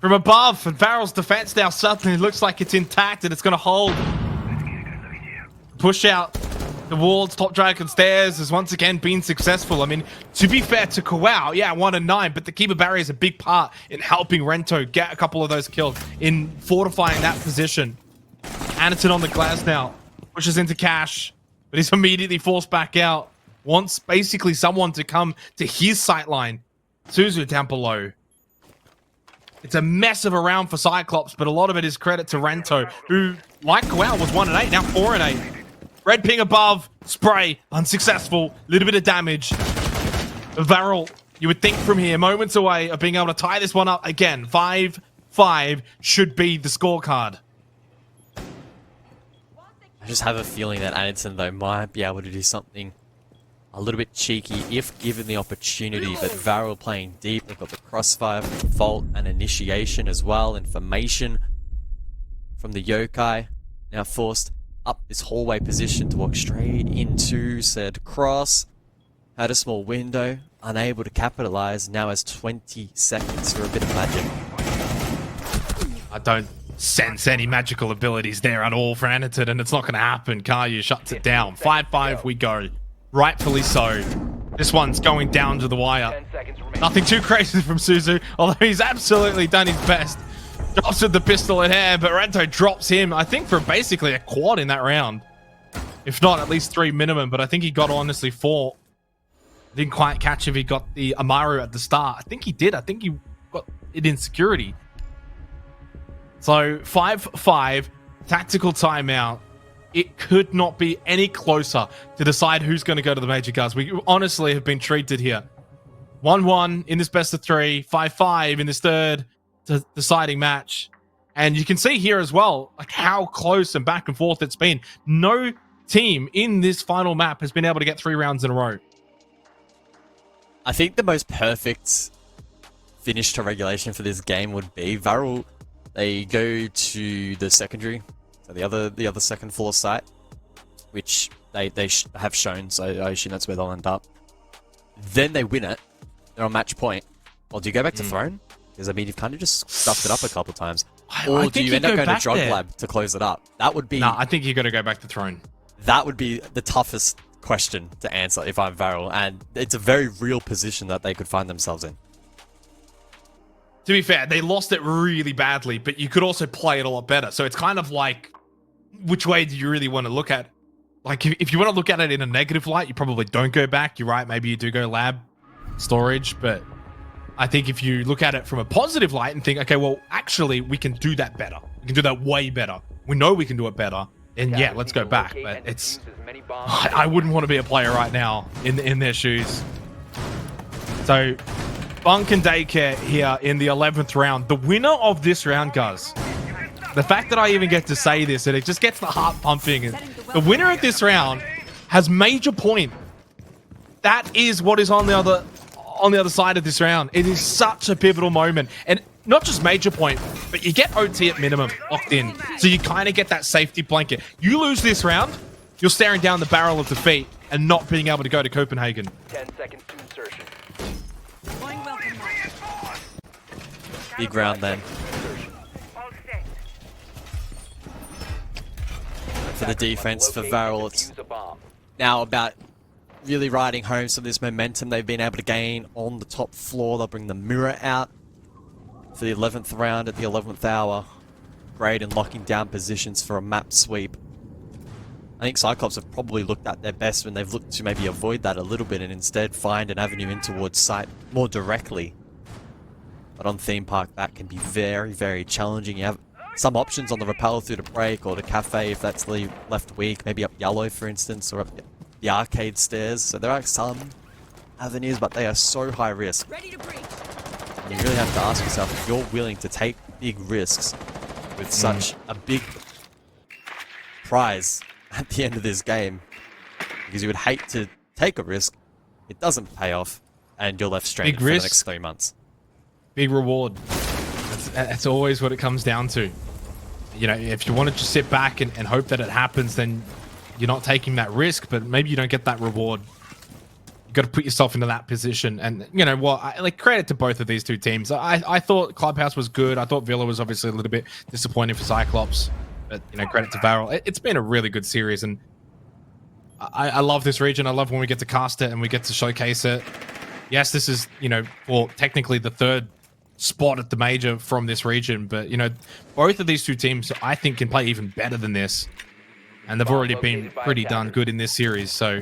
from above, and Varel's defense now suddenly looks like it's intact and it's going to hold. Push out towards top dragon stairs has once again been successful. I mean, to be fair to Kawau, yeah, 1 and 9, but the keeper barrier is a big part in helping Rento get a couple of those kills, in fortifying that position. Anderton on the glass now, pushes into Cash, but he's immediately forced back out. Wants basically someone to come to his sight line. Suzu down below. It's a mess of a round for Cyclops, but a lot of it is credit to Rento, who, like Kawau, was 1 and 8, now 4 and 8. Red ping above, spray, unsuccessful, little bit of damage. Varel, you would think from here, moments away of being able to tie this one up again. 5-5 should be the scorecard. I just have a feeling that Anderton, though, might be able to do something a little bit cheeky if given the opportunity. But Varel playing deep, they've got the crossfire, vault, and initiation as well. Information from the yokai, now forced up this hallway position to walk straight into said cross. Had a small window, unable to capitalize, now has 20 seconds for a bit of magic. I don't sense any magical abilities there at all for Anderton, and it's not going to happen. Karyu shuts it down. 5-5 we go. Rightfully so. This one's going down to the wire. Nothing too crazy from Suzu, although he's absolutely done his best. Drops with the pistol in hand, but Rento drops him, I think, for basically a quad in that round. If not, at least 3 minimum, but I think he got honestly 4. Didn't quite catch if he got the Amaru at the start. I think he did. I think he got it in security. So 5-5, tactical timeout. It could not be any closer to decide who's going to go to the major cards. We honestly have been treated here. 1-1 in this best of 3, 5-5 in this third deciding match. And you can see here as well, like how close and back and forth it's been. No team in this final map has been able to get 3 rounds in a row. I think the most perfect finish to regulation for this game would be Varel. They go to the secondary, so the other second floor site, which they have shown, so I assume that's where they'll end up. Then they win it. They're on match point. Well, do you go back to throne? Because I mean, you've kind of just stuffed it up a couple times. Or do you end up going to drug lab to close it up? That would be... No, I think you got to go back to throne. That would be the toughest question to answer if I'm Varel, and it's a very real position that they could find themselves in. To be fair, they lost it really badly, but you could also play it a lot better. So it's kind of like, which way do you really want to look at it? Like, if you want to look at it in a negative light, you probably don't go back. You're right, maybe you do go lab storage, but I think if you look at it from a positive light and think, okay, well, actually, we can do that better. We can do that way better. We know we can do it better. And yeah, let's go back. But it's... I wouldn't want to be a player right now in their shoes. So, Bunk and Daycare here in the 11th round. The winner of this round, guys. The fact that I even get to say this, and it just gets the heart pumping. And the winner of this round has major point. That is what is on the other side of this round. It is such a pivotal moment. And not just major point, but you get OT at minimum locked in. So you kind of get that safety blanket. You lose this round, you're staring down the barrel of defeat and not being able to go to Copenhagen. 10 seconds to insertion. Big round then. For the defense for Varel, it's now about really riding home some of this momentum they've been able to gain on the top floor. They'll bring the mirror out for the 11th round at the 11th hour. Great in locking down positions for a map sweep. I think Cyclops have probably looked at their best when they've looked to maybe avoid that a little bit and instead find an avenue in towards site more directly. But on Theme Park, that can be very, very challenging. You have some options on the rappel through the break or the cafe if that's left weak. Maybe up yellow, for instance, or up the arcade stairs. So there are some avenues, but they are so high risk. Ready to breach. And you really have to ask yourself if you're willing to take big risks with such a big prize at the end of this game. Because you would hate to take a risk, it doesn't pay off, and you're left stranded for the next 3 months. Big reward. That's always what it comes down to. You know, if you want to just sit back and hope that it happens, then you're not taking that risk, but maybe you don't get that reward. You got to put yourself into that position. And you know what? Like credit to both of these two teams. I thought Clubhouse was good. I thought Villa was obviously a little bit disappointing for Cyclops. But you know, credit to Varel. It's been a really good series, and I love this region. I love when we get to cast it and we get to showcase it. Yes, this is, you know, for technically the third spot at the major from this region, but you know, both of these two teams I think can play even better than this, and they've already been pretty darn good in this series. So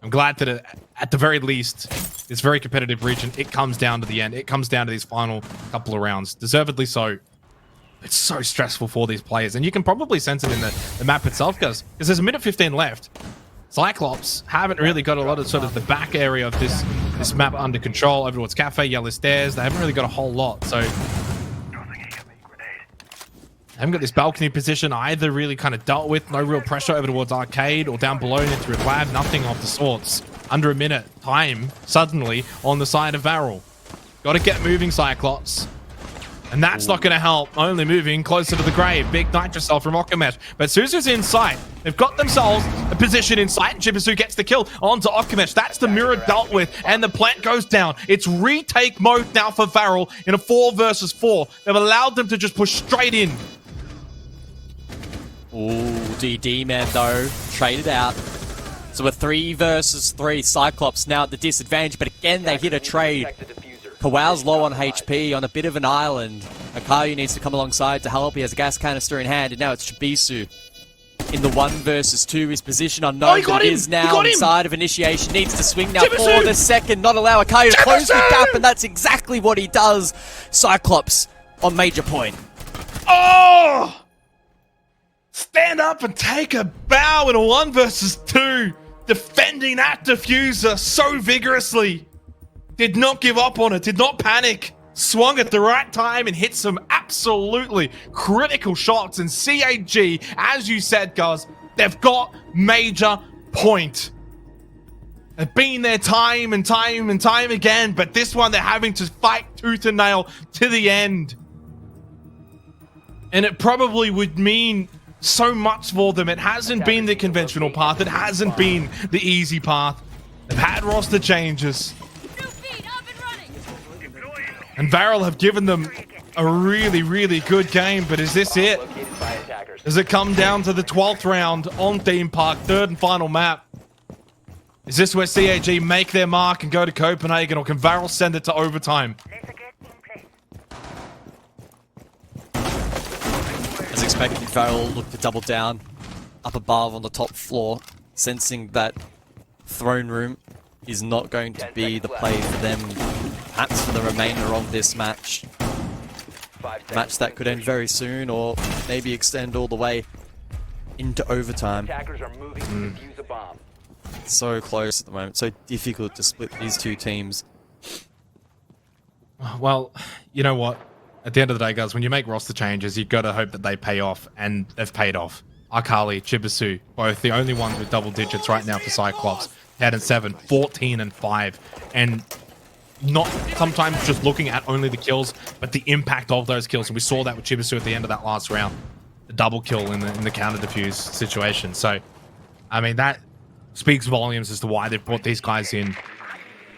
I'm glad that at the very least, this very competitive region, it comes down to the end. It comes down to these final couple of rounds, deservedly so. It's so stressful for these players, and you can probably sense it in the map itself, because there's a minute 15 left. Cyclops haven't really got a lot of sort of the back area of this map under control. Over towards Cafe, Yellow Stairs, they haven't really got a whole lot. So they haven't got this balcony position either really kind of dealt with. No real pressure over towards Arcade or down below into a lab. Nothing of the sorts. Under a minute time suddenly on the side of Varel. Got to get moving, Cyclops. And that's not going to help. Only moving closer to the grave. Big Nitrocell from Okamesh. But Suzu's in sight. They've got themselves a position in sight. And Chibisu gets the kill onto Okamesh. That's the mirror dealt with. And the plant goes down. It's retake mode now for Varel in a 4 versus 4. They've allowed them to just push straight in. Ooh, DD man though. Traded out. So a 3 versus 3. Cyclops now at the disadvantage. But again, they hit a trade. Kawau's low on HP on a bit of an island. Akayu needs to come alongside to help. He has a gas canister in hand, and now it's Chibisu in the 1 versus 2. His position unknown, but is now inside of initiation. Needs to swing now for the second, not allow Akayu to close the gap, and that's exactly what he does. Cyclops on major point. Oh! Stand up and take a bow in a 1 versus 2. Defending that diffuser so vigorously. Did not give up on it, did not panic. Swung at the right time and hit some absolutely critical shots. And CAG, as you said, guys, they've got major point. They've been there time and time and time again, but this one they're having to fight tooth and nail to the end. And it probably would mean so much for them. It hasn't been the conventional path. It hasn't been the easy path. They've had roster changes. And Varel have given them a really, really good game, but is this it? Does it come down to the 12th round on Theme Park, 3rd and final map? Is this where CAG make their mark and go to Copenhagen, or can Varel send it to overtime? As expected, Varel looked to double down up above on the top floor, sensing that throne room is not going to be the play for them, perhaps for the remainder of this match. Match that could end very soon, or maybe extend all the way into overtime. So close at the moment, so difficult to split these two teams. Well, you know what? At the end of the day, guys, when you make roster changes, you've got to hope that they pay off, and they've paid off. Akali, Chibisu, both the only ones with double digits right now for Cyclops. 10 and 7, 14 and 5, and not sometimes just looking at only the kills, but the impact of those kills. And we saw that with Chibisu at the end of that last round, the double kill in the counter defuse situation. So, I mean, that speaks volumes as to why they've brought these guys in,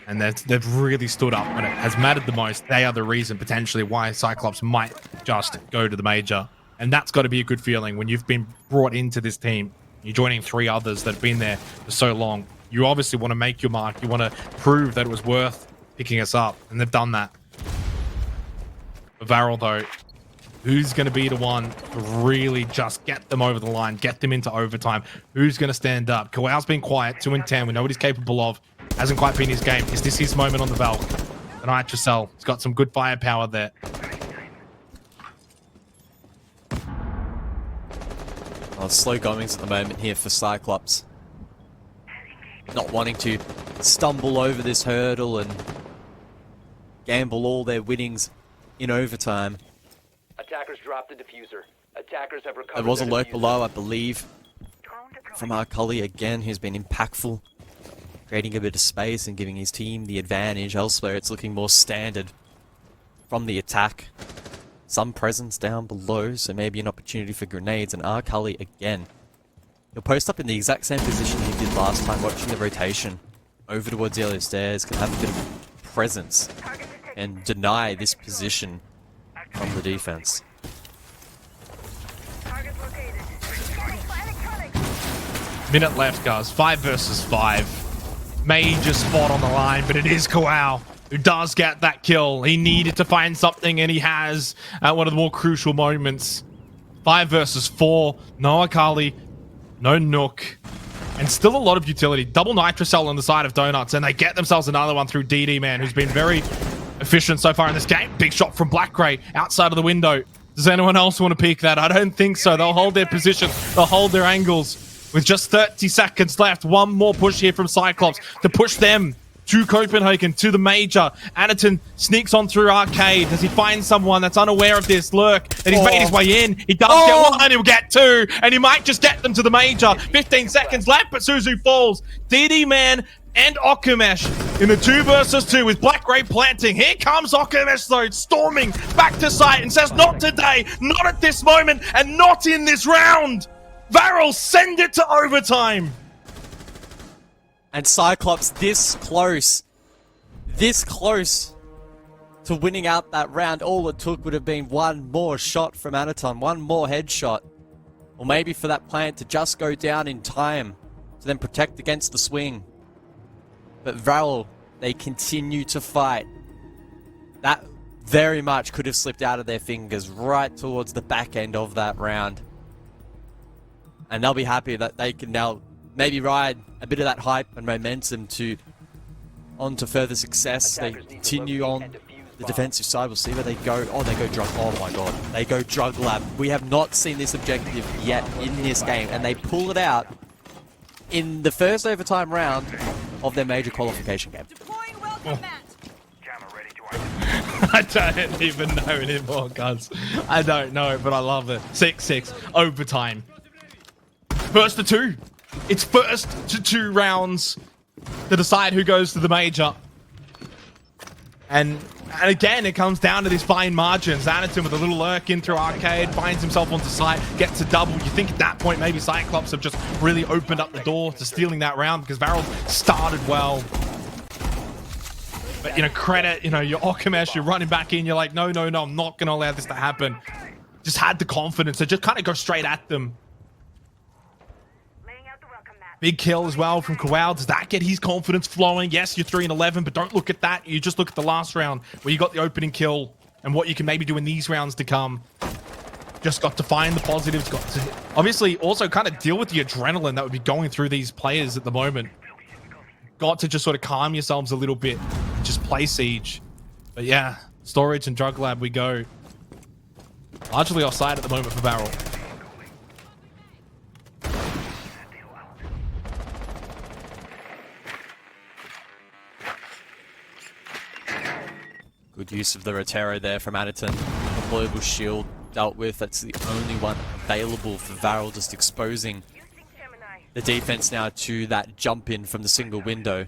and they've really stood up when it has mattered the most. They are the reason potentially why Cyclops might just go to the major, and that's got to be a good feeling when you've been brought into this team. You're joining 3 others that have been there for so long. You obviously want to make your mark. You want to prove that it was worth picking us up, and they've done that. For Varel, though, who's going to be the one to really just get them over the line, get them into overtime? Who's going to stand up? Kawau's been quiet, 2 and 10. We know what he's capable of. Hasn't quite been his game. Is this his moment on the Valk? The Nitrocell. He's got some good firepower there. Oh, slow goings at the moment here for Cyclops. Not wanting to stumble over this hurdle and gamble all their winnings in overtime. Attackers dropped the diffuser. Attackers have recovered. There was a lurk below, I believe, from our Cully again, who's been impactful, creating a bit of space and giving his team the advantage. Elsewhere, it's looking more standard from the attack. Some presence down below, so maybe an opportunity for grenades. And our Cully again. He'll post up in the exact same position he did last time, watching the rotation. over towards the yellow stairs, can have a bit of presence and deny this position from the defense. Minute left, guys. 5 versus 5. Major spot on the line, but it is Kawau who does get that kill. He needed to find something, and he has at one of the more crucial moments. 5 versus 4. No Akali, no Nook, and still a lot of utility. Double Nitrocell on the side of Donuts, and they get themselves another one through DD, man, who's been very efficient so far in this game. Big shot from Black Gray outside of the window. Does anyone else want to peek that? I don't think so. They'll hold their position. They'll hold their angles. With just 30 seconds left, one more push here from Cyclops to push them to Copenhagen, to the major. Anaton sneaks on through Arcade. Does he find someone that's unaware of this lurk? And he's made his way in. He does get one, he'll get two, and he might just get them to the major. 15 seconds left, but Suzu falls. DD Man and Okumesh in the 2 versus 2 with Black Gray planting. Here comes Okumesh though, storming back to site and says, not today, not at this moment, and not in this round. Varel, send it to overtime. And Cyclops this close to winning out that round. All it took would have been one more shot from Anaton, one more headshot. Or maybe for that plant to just go down in time to then protect against the swing. But Varel, they continue to fight. That very much could have slipped out of their fingers right towards the back end of that round. And they'll be happy that they can now maybe ride a bit of that hype and momentum on to further success. They continue on the defensive side. We'll see where they go. Oh, they go drug. Oh my god. They go drug lab. We have not seen this objective yet in this game. And they pull it out in the first overtime round of their major qualification game. I don't even know anymore, guys. I don't know, but I love it. 6-6. Overtime. First to 2. It's first to 2 rounds to decide who goes to the major. And again, it comes down to these fine margins. Anaton with a little lurk in through Arcade, finds himself onto site, gets a double. You think at that point maybe Cyclops have just really opened up the door to stealing that round because Varel started well. But, you know, credit, you know, your Okumesh, you're running back in, you're like, no, I'm not going to allow this to happen. Just had the confidence to just kind of go straight at them. Big kill as well from Kawau. Does that get his confidence flowing? Yes, you're 3-11, but don't look at that. You just look at the last round where you got the opening kill and what you can maybe do in these rounds to come. Just got to find the positives. Got to obviously also kind of deal with the adrenaline that would be going through these players at the moment. Got to just sort of calm yourselves a little bit. Just play Siege. But yeah, storage and drug lab we go. Largely offside at the moment for Varel. Good use of the Rotero there from Anaton. The global shield dealt with. That's the only one available for Varel, just exposing the defense now to that jump in from the single window.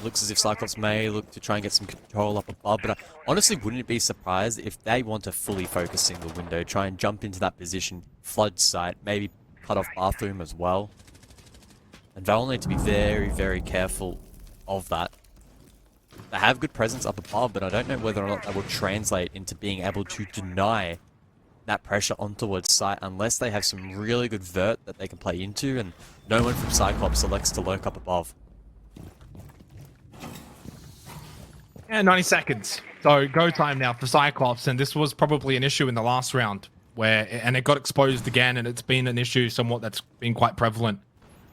Looks as if Cyclops may look to try and get some control up above, but I honestly wouldn't be surprised if they want to fully focus single window, try and jump into that position, flood site, maybe cut off bathroom as well. And Varel need to be very, very careful of that. They have good presence up above, but I don't know whether or not that will translate into being able to deny that pressure on towards site unless they have some really good vert that they can play into, and no one from Cyclops selects to lurk up above. Yeah, 90 seconds. So go time now for Cyclops, and this was probably an issue in the last round and it got exposed again, and it's been an issue somewhat that's been quite prevalent.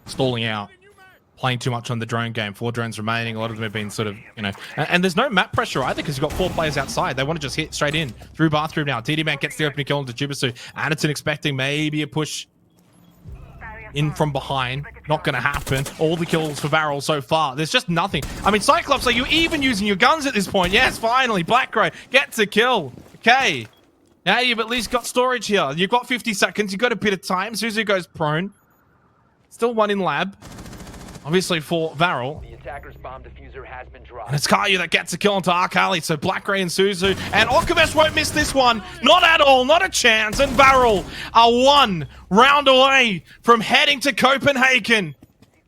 Stalling out. Playing too much on the drone game. 4 drones remaining. A lot of them have been sort of, you know... And there's no map pressure either because you've got 4 players outside. They want to just hit straight in through bathroom now. TD Man gets the opening kill into Jubisu. Anaton expecting maybe a push in from behind. Not going to happen. All the kills for Varel so far. There's just nothing. I mean, Cyclops, are you even using your guns at this point? Yes, finally. Black Gray gets a kill. Okay. Now you've at least got storage here. You've got 50 seconds. You've got a bit of time. Suzu goes prone. Still one in lab. Obviously for Varel. The attacker's bomb diffuser has been dropped. And it's Caillou that gets a kill onto Akali. So Black Gray and Suzu. And Okumesh won't miss this one. Not at all. Not a chance. And Varel are 1 round away from heading to Copenhagen.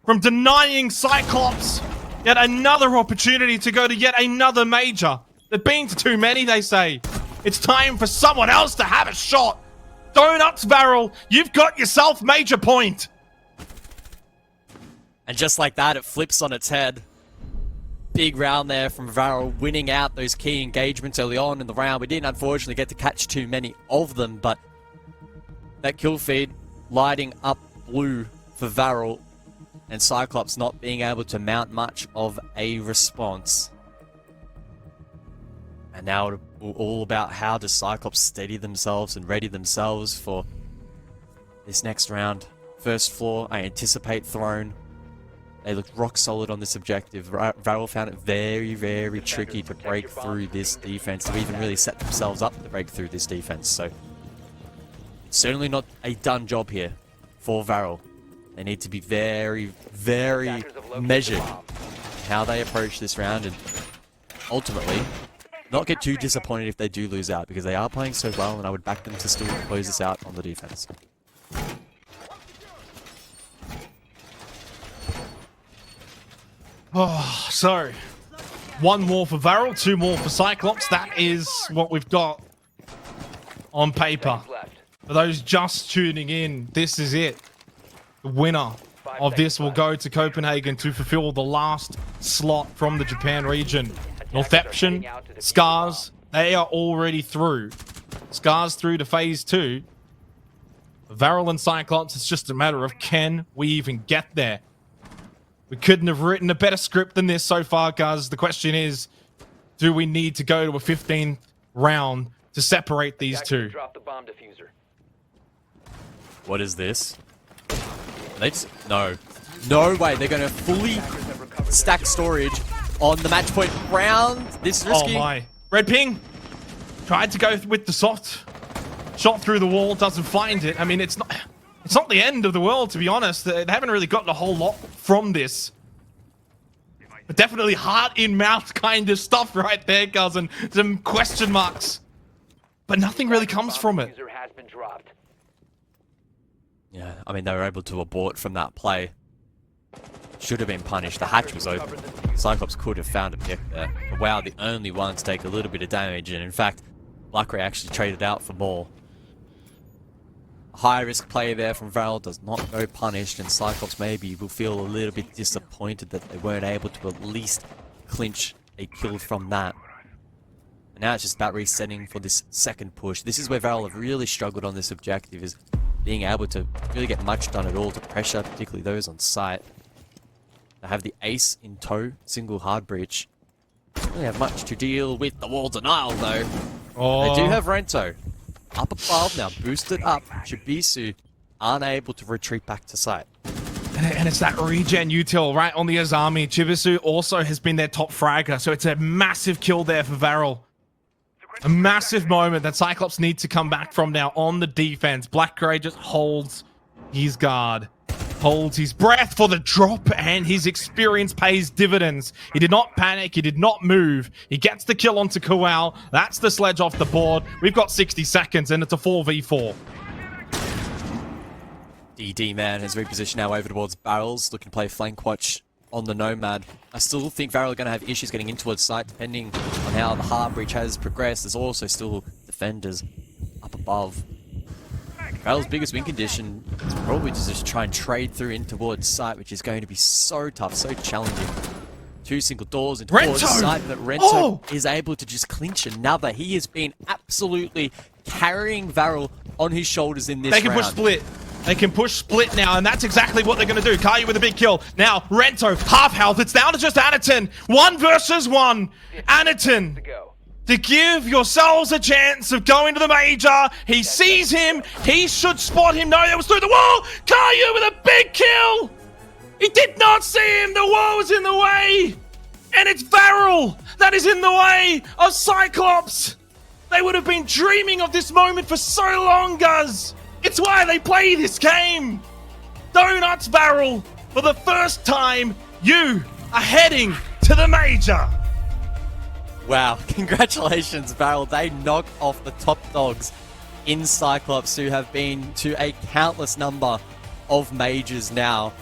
from denying Cyclops yet another opportunity to go to yet another major. They've been to too many, they say. It's time for someone else to have a shot. Donuts, Varel, you've got yourself major point. And just like that, it flips on its head. Big round there from Varel, winning out those key engagements early on in the round. We didn't unfortunately get to catch too many of them, but that kill feed lighting up blue for Varel, and Cyclops not being able to mount much of a response. And now it's all about how does Cyclops steady themselves and ready themselves for this next round. First floor, I anticipate thrown. They looked rock solid on this objective. Varel found it very, very tricky to break through this defense, to even really set themselves up to break through this defense. So it's certainly not a done job here for Varel. They need to be very, very measured in how they approach this round, and ultimately not get too disappointed if they do lose out, because they are playing so well, and I would back them to still close this out on the defense. Oh, so 1 more for Varel, 2 more for Cyclops. That is what we've got on paper. For those just tuning in, this is it. The winner of this will go to Copenhagen to fulfill the last slot from the Japan region. Northeption, Scars, they are already through. Scars through to phase 2. Varel and Cyclops, it's just a matter of can we even get there? We couldn't have written a better script than this so far, guys. The question is, do we need to go to a 15th round to separate these two? What is this? No. No way. They're going to fully stack storage on the match point round. This is risky. Oh my. Red ping. Tried to go with the soft. Shot through the wall. Doesn't find it. I mean, it's not the end of the world, to be honest. They haven't really gotten a whole lot from this. But definitely heart in mouth kind of stuff right there, cousin. Some question marks. But nothing really comes from it. Yeah, I mean, they were able to abort from that play. Should have been punished. The hatch was open. Cyclops could have found a pick there. But wow, the only one to take a little bit of damage. And in fact, Blackray actually traded out for more. High risk play there from Varel does not go punished, and Cyclops maybe will feel a little bit disappointed that they weren't able to at least clinch a kill from that. And now it's just about resetting for this second push. This is where Varel have really struggled on this objective, is being able to really get much done at all to pressure, particularly those on site. They have the ace in tow, single hard breach. Don't really have much to deal with the wall denial though. Oh. They do have Rento. Up above now, boosted up. Chibisu unable to retreat back to site. And it's that regen util right on the Azami. Chibisu also has been their top fragger, so it's a massive kill there for Varel. A massive moment that Cyclops need to come back from now on the defense. Blackray just holds his guard, holds his breath for the drop, and his experience pays dividends. He did not panic, he did not move. He gets the kill onto Kowal. That's the sledge off the board. We've got 60 seconds and it's a 4v4. DD man has repositioned now over towards Barrels, looking to play flank watch on the Nomad. I still think Varel are going to have issues getting in towards site depending on how the hard breach has progressed. There's also still defenders up above. Varel's biggest win condition is probably to just try and trade through in towards site, which is going to be so tough, so challenging. 2 single doors into towards site, but Rento is able to just clinch another. He has been absolutely carrying Varel on his shoulders in this round. They can push split. They can push split now, and that's exactly what they're going to do. Kayu with a big kill. Now, Rento, half health. It's down to just Anaton. 1 versus 1. Anaton, to give yourselves a chance of going to the major. He sees him. He should spot him. No, that was through the wall. Kayu with a big kill. He did not see him. The wall was in the way. And it's Varel that is in the way of Cyclops. They would have been dreaming of this moment for so long, guys. It's why they play this game. Donuts, Varel. For the first time, you are heading to the major. Wow, congratulations, Varel. They knock off the top dogs in Cyclops, who have been to a countless number of majors now.